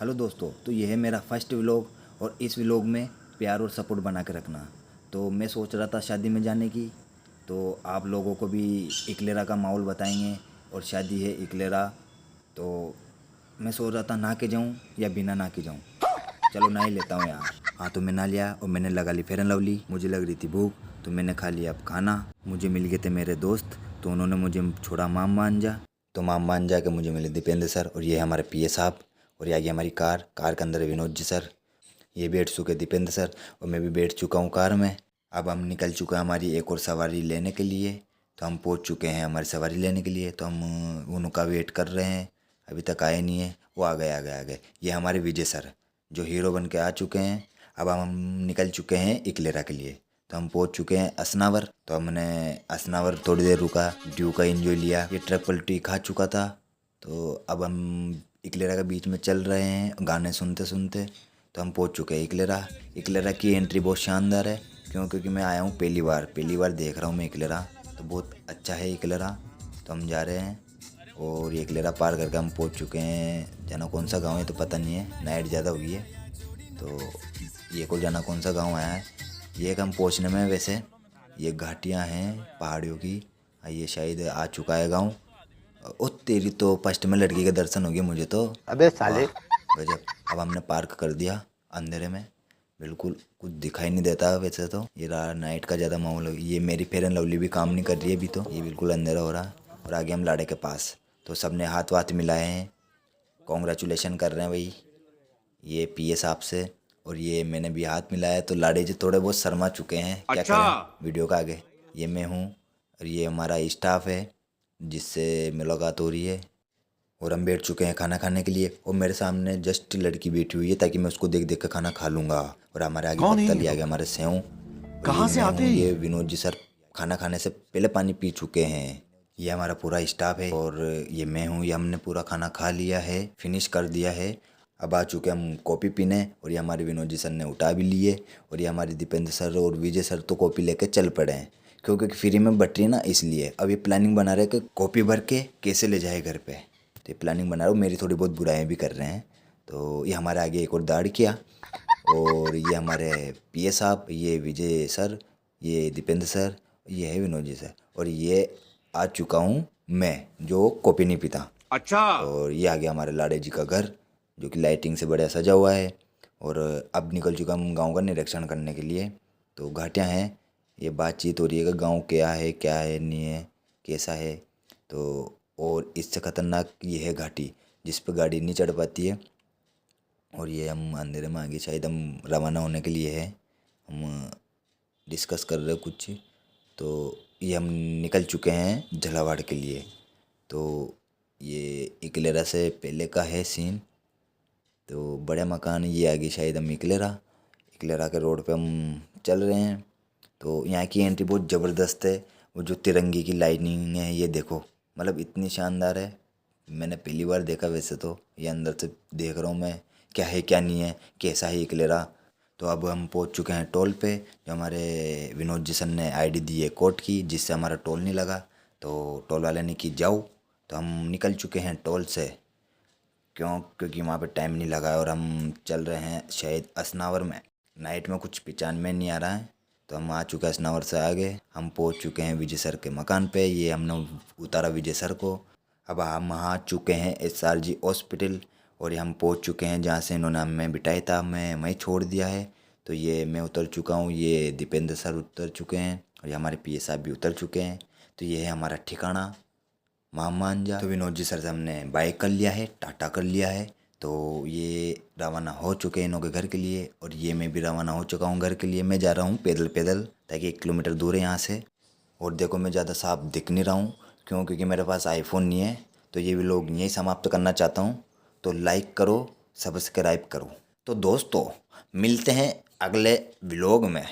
Hello दोस्तों, तो ये है मेरा फर्स्ट व्लॉग और इस व्लॉग में प्यार और सपोर्ट बना के रखना। तो मैं सोच रहा था शादी में जाने की, तो आप लोगों को भी इकलेरा का माहौल बताएंगे और शादी है इकलेरा। तो मैं सोच रहा था नहा के जाऊँ या बिना नहा के जाऊँ। चलो नहा ही लेता हूँ यार। हाँ, तो मैं नहा लिया और मैंने लगा ली फेयर एंड लवली। मुझे लग रही थी भूख, तो मैंने खा लिया अब खाना। मुझे मिल गए थे मेरे दोस्त, तो उन्होंने मुझे छोड़ा माम मांझा। तो माम मांझा के मुझे मिले दीपेंद्र सर और ये हमारे पीए साहब। और ये आ गई हमारी कार के अंदर विनोद जी सर। ये बैठ चुके दीपेंद्र सर और मैं भी बैठ चुका हूँ कार में। अब हम निकल चुका है हमारी एक और सवारी लेने के लिए। तो हम पहुँच चुके हैं हमारी सवारी लेने के लिए। तो हम उनका वेट कर रहे हैं, अभी तक आए नहीं है। वो आ गए आ गए आ गए। ये हमारे विजय सर जो हीरो बन के आ चुके हैं। अब हम निकल चुके हैं इकलेरा के लिए। तो हम पहुंच चुके हैं असनावर। तो हमने असनावर थोड़ी देर रुका, ड्यू का एंजॉय लिया। ये ट्रक पलटी खा चुका था। तो अब हम इकलेरा के बीच में चल रहे हैं गाने सुनते सुनते। तो हम पहुंच चुके हैं इकलेरा। इकलेरा की एंट्री बहुत शानदार है, क्योंकि मैं आया हूँ पहली बार देख रहा हूँ मैं इकलेरा। तो बहुत अच्छा है इकलेरा। तो हम जा रहे हैं और ये इकलेरा पार करके हम पहुंच चुके हैं। जाना कौन सा गांव है तो पता नहीं है, नाइट ज़्यादा हुई है। तो ये को जाना कौन सा गांव आया है। ये एक हम पहुंचने में वैसे ये घाटियां हैं पहाड़ियों की। ये शायद आ चुका है गांव। ओ तेरी तो फर्स्ट में लड़की के दर्शन हो गए मुझे तो। अबे साले। वाह गजब। अब हमने पार्क कर दिया अंधेरे में, बिल्कुल कुछ दिखाई नहीं देता वैसे तो। ये रहा नाइट का ज़्यादा माहौल है। ये मेरी फेयर एंड लवली भी काम नहीं कर रही है अभी, तो ये बिल्कुल अंधेरा हो रहा है। और आगे हम लाड़े के पास। तो सबने हाथ वाथ मिलाए हैं, कॉन्ग्रेचुलेशन कर रहे हैं भाई ये पीए साहब से। और ये मैंने भी हाथ मिलाया। तो लाड़े जी थोड़े बहुत शर्मा चुके हैं, क्या करें वीडियो का आगे। ये मैं हूँ और ये हमारा स्टाफ है जिससे मुलाकात हो रही है। और हम बैठ चुके हैं खाना खाने के लिए। और मेरे सामने जस्ट लड़की बैठी हुई है ताकि मैं उसको देख देख कर खाना खा लूँगा। और हमारे आगे कौन है पत्तल, ये ये आगे लोग? हमारे सेव। और ये कहाँ से मैं आते हूँ, हैं ये ये? विनोद जी सर खाना खाने से पहले पानी पी चुके हैं। ये हमारा पूरा स्टाफ है। और ये मैं हूँ, ये हमने पूरा खाना खा लिया है, फिनिश कर दिया है। अब आ चुके हम कॉफ़ी पीने। और ये हमारे विनोद जी सर ने उठा भी लिए। और ये हमारे दीपेंद्र सर और विजय सर तो कॉफ़ी लेके चल पड़े हैं, क्योंकि फ्री में बट रही है ना, इसलिए। अब ये प्लानिंग बना रहे कि कॉफ़ी भर के कैसे ले जाए घर पे। तो ये प्लानिंग बना रहा हूँ, मेरी थोड़ी बहुत बुराइयाँ भी कर रहे हैं। तो ये हमारे आगे एक और दाढ़ किया। और ये हमारे पीए साहब, ये विजय सर, ये दीपेंद्र सर, ये है विनोद जी सर। और ये आ चुका हूँ मैं जो कॉफ़ी नहीं पीता। अच्छा। और ये आ गया हमारे लाड़े जी का घर, जो कि लाइटिंग से बढ़िया सजा हुआ है। और अब निकल चुका हम गांव का निरीक्षण करने के लिए। तो घाटियाँ हैं, ये बातचीत हो रही है कि गांव क्या है नहीं है, कैसा है। तो और इससे ख़तरनाक ये है घाटी जिस पर गाड़ी नहीं चढ़ पाती है। और ये हम अंधेरे में आगे शायद हम रवाना होने के लिए है। हम डिस्कस कर रहे कुछ। तो ये हम निकल चुके हैं झालावाड़ के लिए। तो ये इकलेरा से पहले का है सीन। तो बड़े मकान ये आगे शायद हम इकलेरा इकलेरा के रोड पे हम चल रहे हैं। तो यहाँ की एंट्री बहुत ज़बरदस्त है। वो जो तिरंगे की लाइनिंग है ये देखो, मतलब इतनी शानदार है। मैंने पहली बार देखा वैसे तो। ये अंदर से देख रहा हूँ मैं क्या है क्या नहीं है, कैसा है इकलेरा। तो अब हम पहुँच चुके हैं टोल पे, जो हमारे विनोद जी सर ने आईडी दी है कोर्ट की, जिससे हमारा टोल नहीं लगा। तो टोल वाले ने की जाओ। तो हम निकल चुके हैं टोल से, क्योंकि वहाँ पे टाइम नहीं लगा। और हम चल रहे हैं शायद असनावर में। नाइट में कुछ पहचान में नहीं आ रहा है। तो हम आ चुके हैं असनावर से आगे। हम पहुँच चुके हैं विजय सर के मकान पे। ये हमने उतारा विजय सर को। अब हम आ चुके हैं SRG हॉस्पिटल। और ये हम पहुँच चुके हैं जहाँ से इन्होंने हमें बिठाया था, मैं वहीं छोड़ दिया है। तो ये मैं उतर चुका हूँ, ये दीपेंद्र सर उतर चुके हैं और ये हमारे पीए साहब भी उतर चुके हैं। तो ये है हमारा ठिकाना मामांजा। तो विनोद जी सर से हमने बाय कर लिया है, टाटा कर लिया है। तो ये रवाना हो चुके हैं इन्हों के घर के लिए। और ये मैं भी रवाना हो चुका हूँ घर के लिए। मैं जा रहा हूँ पैदल पैदल, ताकि 1 किलोमीटर दूर है यहाँ से। और देखो मैं ज़्यादा साफ दिख नहीं रहा हूँ, क्योंकि मेरे पास आईफोन नहीं है। तो ये व्लॉग यहीं समाप्त करना चाहता हूँ। तो लाइक करो, सब्सक्राइब करो। तो दोस्तों मिलते हैं अगले व्लॉग में।